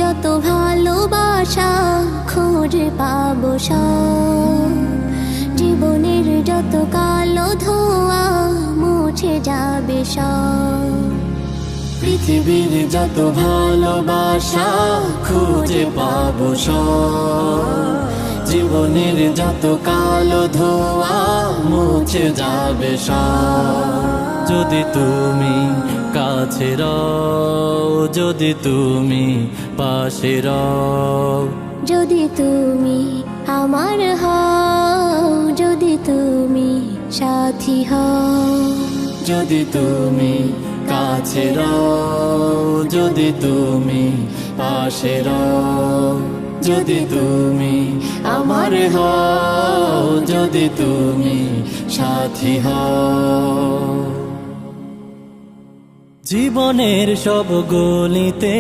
যত ভালোবাসা খুঁজে পাবো সব, জীবনের যত কালো ধোঁয়া মুছে যাবে সব। পৃথিবীর যত ভালোবাসা খুঁজে পাবো সব, জীবনের যত কালো ধোঁয়া মুছে যাবে সব। যদি তুমি কাছে রও, যদি তুমি পাশে রও, যদি তুমি আমার হও, যদি তুমি সাথী হও, যদি তুমি কাছে রও, যদি তুমি পাশে রও, যদি তুমি আমার হও, যদি তুমি সাথী হও। জীবনের সব গলিতে